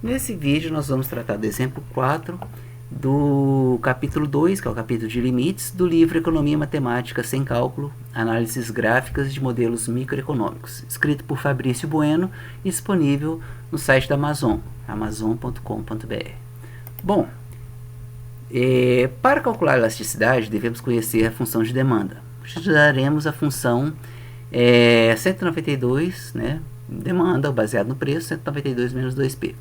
Nesse vídeo nós vamos tratar do exemplo 4 do capítulo 2, que é o capítulo de limites, do livro Economia Matemática sem Cálculo, Análises Gráficas de Modelos Microeconômicos, escrito por Fabrício Bueno e disponível no site da Amazon, amazon.com.br. Bom, para calcular a elasticidade devemos conhecer a função de demanda. Estudaremos a função 192, né, demanda baseado no preço, 192 menos 2P.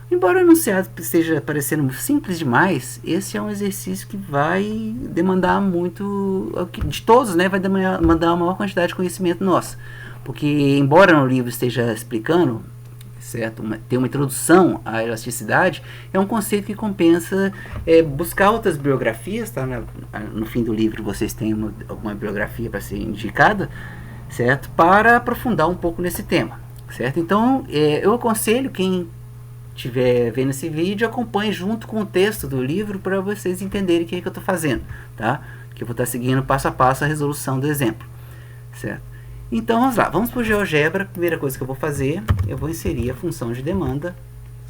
Embora o enunciado esteja parecendo simples demais, esse é um exercício que vai demandar muito de todos, né? Vai demandar uma maior quantidade de conhecimento nosso, porque embora no livro esteja explicando, certo, tem uma introdução à elasticidade, é um conceito que compensa buscar outras biografias, tá? No fim do livro vocês têm alguma bibliografia para ser indicada, certo, para aprofundar um pouco nesse tema, certo? Então eu aconselho quem estiver vendo esse vídeo, acompanhe junto com o texto do livro para vocês entenderem o que eu estou fazendo, tá? Que eu vou estar seguindo passo a passo a resolução do exemplo, certo? Então vamos lá, vamos para o GeoGebra. A primeira coisa que eu vou fazer, eu vou inserir a função de demanda,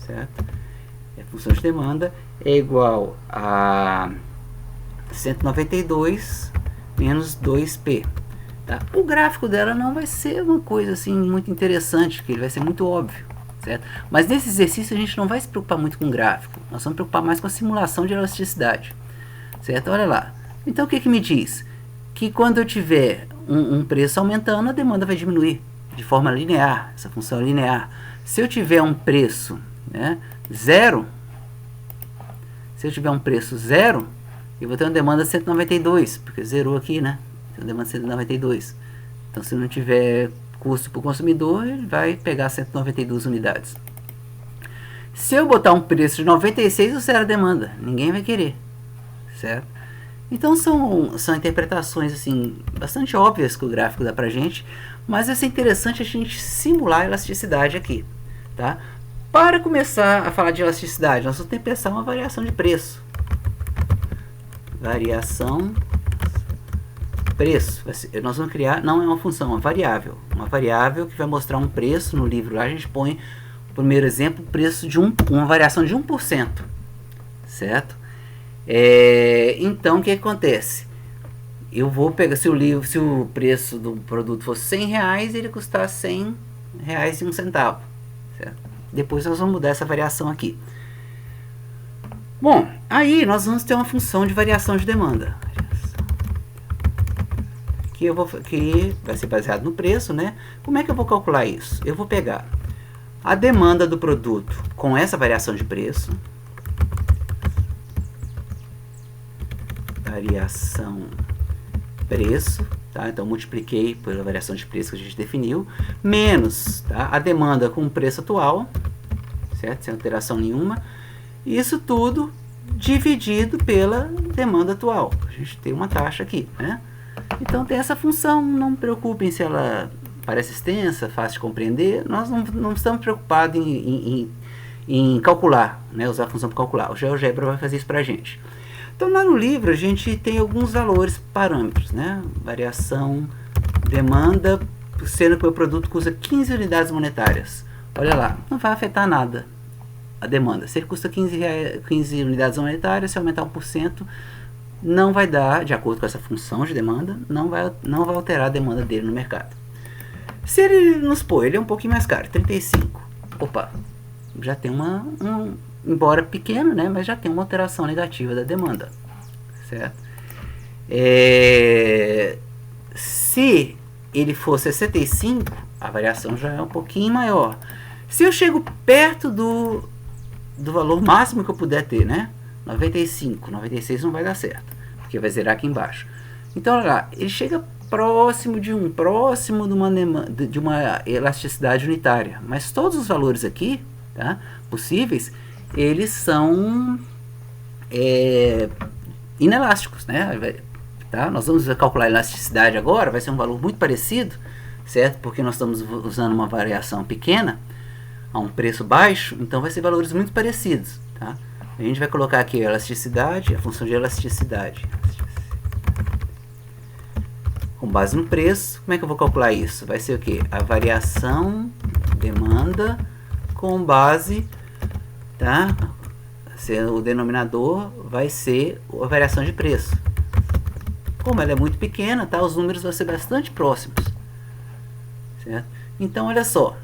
certo? A função de demanda é igual a 192 menos 2P. Tá? O gráfico dela não vai ser uma coisa assim muito interessante, porque ele vai ser muito óbvio. Certo? Mas nesse exercício a gente não vai se preocupar muito com o gráfico, nós vamos preocupar mais com a simulação de elasticidade, certo? Olha lá, então o que me diz? Que quando eu tiver um preço aumentando, a demanda vai diminuir de forma linear, essa função é linear. Se eu tiver um preço, né, zero, eu vou ter uma demanda de 192, porque zerou aqui, né? Tem uma demanda de 192. Então se não tiver custo para o consumidor, ele vai pegar 192 unidades. Se eu botar um preço de 96, eu zero a demanda, ninguém vai querer, certo? Então são interpretações assim bastante óbvias que o gráfico dá pra gente, mas vai ser interessante a gente simular a elasticidade aqui, tá? Para começar a falar de elasticidade, nós vamos ter que pensar uma variação de preço. Variação preço, nós vamos criar, não é uma função, é uma variável que vai mostrar um preço. No livro lá a gente põe, o primeiro exemplo, preço de uma variação de 1%, certo? Então o que acontece? Eu vou pegar, se o preço do produto fosse 100 reais, ele custar 100 reais e um centavo, certo? Depois nós vamos mudar essa variação aqui. Bom, aí nós vamos ter uma função de variação de demanda, que vai ser baseado no preço, né? Como é que eu vou calcular isso? Eu vou pegar a demanda do produto com essa variação de preço, tá? Então multipliquei pela variação de preço que a gente definiu, menos, tá, a demanda com o preço atual, certo? Sem alteração nenhuma. Isso tudo dividido pela demanda atual. A gente tem uma taxa aqui, né? Então tem essa função, não preocupem se ela parece extensa, fácil de compreender, nós não estamos preocupados em calcular, né, usar a função para calcular, o GeoGebra vai fazer isso para a gente. Então lá no livro a gente tem alguns valores, parâmetros, né, variação, demanda, sendo que o produto custa 15 unidades monetárias, olha lá, não vai afetar nada a demanda, se ele custa 15 unidades monetárias, se aumentar 1%, não vai dar, de acordo com essa função de demanda, não vai alterar a demanda dele no mercado. Se ele nos pôr, ele é um pouquinho mais caro, 35. Opa, já tem embora pequeno, né, mas já tem uma alteração negativa da demanda, certo? Se ele for 65, a variação já é um pouquinho maior. Se eu chego perto do valor máximo que eu puder ter, né, 95, 96 não vai dar certo, porque vai zerar aqui embaixo. Então, olha lá, ele chega próximo de uma elasticidade unitária, mas todos os valores aqui, tá, possíveis, eles são inelásticos, né? Tá? Nós vamos calcular a elasticidade agora, vai ser um valor muito parecido, certo? Porque nós estamos usando uma variação pequena a um preço baixo, então vai ser valores muito parecidos, tá? A gente vai colocar aqui a elasticidade, a função de elasticidade. Com base no preço, como é que eu vou calcular isso? Vai ser o quê? A variação demanda com base tá? O denominador vai ser a variação de preço. Como ela é muito pequena, tá? Os números vão ser bastante próximos, certo? Então, olha só.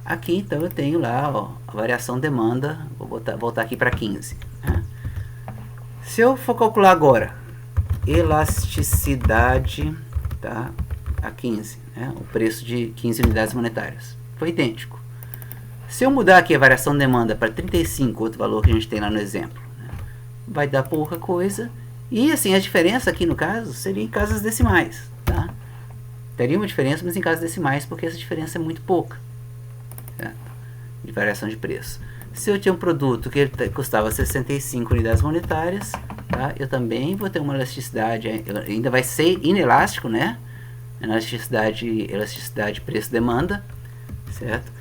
Aqui, então, eu tenho lá, ó, a variação demanda. Vou voltar aqui para 15. Né? Se eu for calcular agora elasticidade, tá? A 15, né? O preço de 15 unidades monetárias foi idêntico. Se eu mudar aqui a variação demanda para 35, outro valor que a gente tem lá no exemplo, né? Vai dar pouca coisa. E assim, a diferença aqui no caso seria em casas decimais, tá? Teria uma diferença, mas em casas decimais, porque essa diferença é muito pouca, certo? De variação de preço. Se eu tinha um produto que custava 65 unidades monetárias, tá? Eu também vou ter uma elasticidade, ainda vai ser inelástico, né? Elasticidade preço-demanda, certo?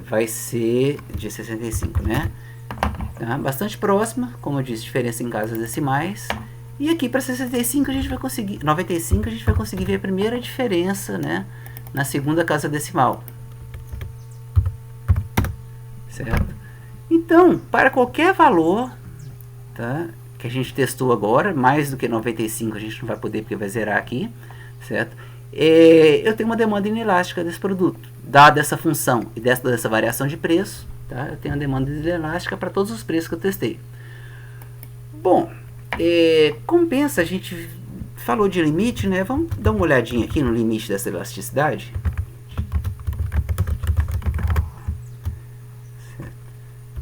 Vai ser de 65, né? Tá? Bastante próxima, como eu disse, diferença em casas decimais. E aqui para 65 a gente vai conseguir, 95 a gente vai conseguir ver a primeira diferença, né, na segunda casa decimal. Certo? Então, para qualquer valor, tá, que a gente testou agora, mais do que 95 a gente não vai poder porque vai zerar aqui, certo? Eu tenho uma demanda inelástica desse produto, dada essa função e dessa variação de preço. Tá? Eu tenho a demanda inelástica para todos os preços que eu testei. Bom, compensa, a gente falou de limite, né? Vamos dar uma olhadinha aqui no limite dessa elasticidade.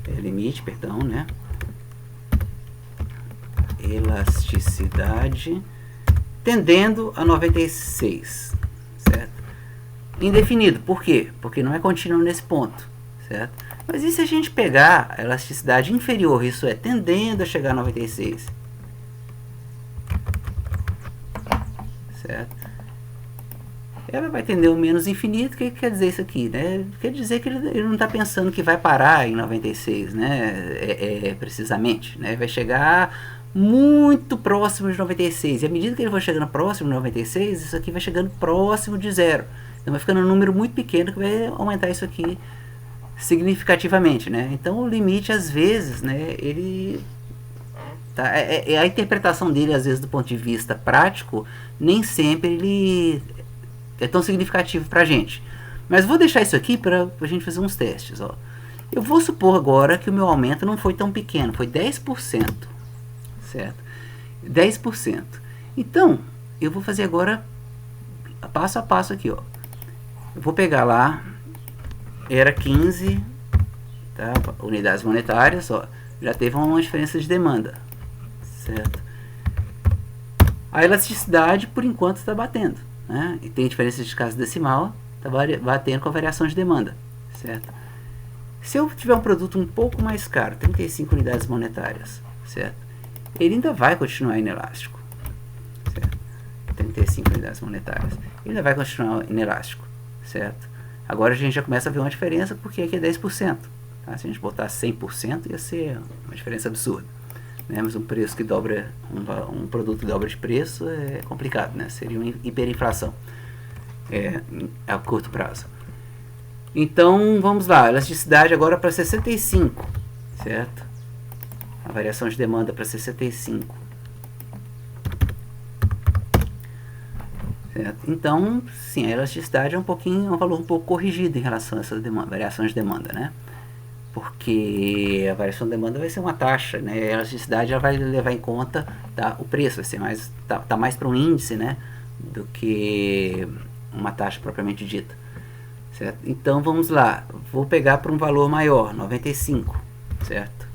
Limite, perdão, né? Elasticidade tendendo a 96, certo? Indefinido, por quê? Porque não é contínuo nesse ponto, certo? Mas e se a gente pegar a elasticidade inferior, isso é, tendendo a chegar a 96? Certo? Ela vai tender ao menos infinito. O que quer dizer isso aqui? Né? Quer dizer que ele não está pensando que vai parar em 96, né? Precisamente. Né? Vai chegar muito próximo de 96. E à medida que ele vai chegando próximo de 96, isso aqui vai chegando próximo de zero. Então vai ficando um número muito pequeno que vai aumentar isso aqui significativamente, né? Então o limite às vezes, né, ele tá, a interpretação dele às vezes do ponto de vista prático nem sempre ele é tão significativo pra gente. Mas vou deixar isso aqui para a gente fazer uns testes, ó. Eu vou supor agora que o meu aumento não foi tão pequeno, foi 10%, certo? 10%. Então, eu vou fazer agora passo a passo aqui, ó. Eu vou pegar lá, era 15, tá, unidades monetárias, ó, já teve uma diferença de demanda, certo? A elasticidade, por enquanto, está batendo, né? E tem diferença de casa decimal, está batendo com a variação de demanda, certo? Se eu tiver um produto um pouco mais caro, 35 unidades monetárias, certo? Ele ainda vai continuar inelástico, certo? 35 unidades monetárias, ele ainda vai continuar inelástico, certo? Agora a gente já começa a ver uma diferença, porque aqui é 10%. Tá? Se a gente botar 100%, ia ser uma diferença absurda. Né? Mas um preço que dobra, um produto que dobra de preço é complicado, né? Seria uma hiperinflação a curto prazo. Então, vamos lá. Elasticidade agora para 65, certo? A variação de demanda para 65. Certo? Então, sim, a elasticidade é um valor um pouco corrigido em relação a essa variação de demanda, né? Porque a variação de demanda vai ser uma taxa, né? A elasticidade já vai levar em conta, tá, o preço, vai ser mais, tá mais para um índice, né, do que uma taxa propriamente dita, certo? Então, vamos lá, vou pegar para um valor maior, 95, certo?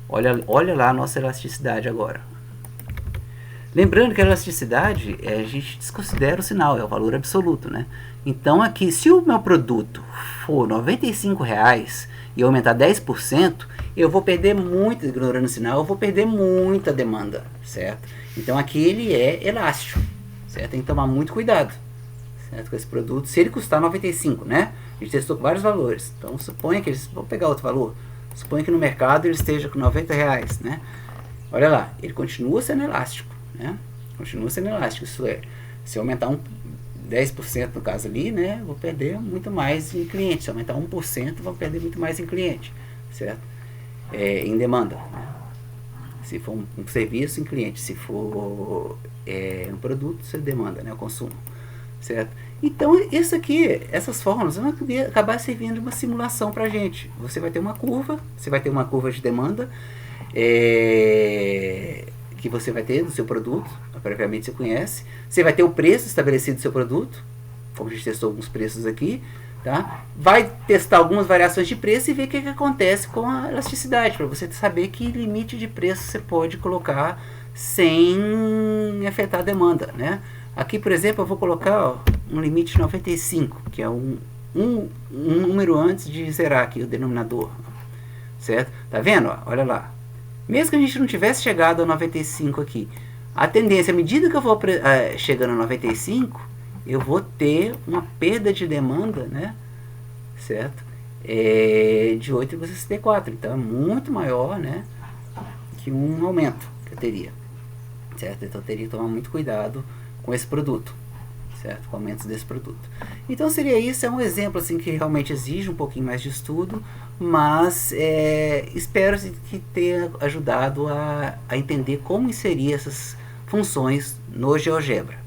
Olha lá a nossa elasticidade agora. Lembrando que a elasticidade, a gente desconsidera o sinal, é o valor absoluto, né? Então aqui, se o meu produto for R$ 95,00 e aumentar 10%, eu vou perder muito, ignorando o sinal, eu vou perder muita demanda, certo? Então aqui ele é elástico, certo? Tem que tomar muito cuidado, certo? Com esse produto, se ele custar 95, né? A gente testou com vários valores, então suponha que eles, vou pegar outro valor, suponha que no mercado ele esteja com R$90,00, né? Olha lá, ele continua sendo elástico. Né? Continua sendo elástico, isso é, se aumentar 10% no caso ali, né, vou perder muito mais em cliente. Se aumentar 1%, vou perder muito mais em cliente, certo? Em demanda, né? Se for um serviço, em cliente. Se for um produto, você demanda, né, o consumo, certo? Então, isso aqui, essas fórmulas vão acabar servindo de uma simulação para a gente. Você vai ter uma curva de demanda, que você vai ter do seu produto, previamente você conhece. Você vai ter o preço estabelecido do seu produto, como a gente testou alguns preços aqui, tá? Vai testar algumas variações de preço e ver o que acontece com a elasticidade, para você saber que limite de preço você pode colocar sem afetar a demanda, né? Aqui, por exemplo, eu vou colocar um limite de 95, que é um número antes de zerar aqui o denominador, certo? Tá vendo? Olha lá. Mesmo que a gente não tivesse chegado a 95 aqui, a tendência, à medida que eu vou chegando a 95, eu vou ter uma perda de demanda, né? Certo? De 8,64. Então é muito maior, né, que um aumento que eu teria. Certo? Então eu teria que tomar muito cuidado com esse produto. Certo? Com aumentos desse produto. Então seria isso, é um exemplo assim, que realmente exige um pouquinho mais de estudo, mas espero que tenha ajudado a entender como inserir essas funções no GeoGebra.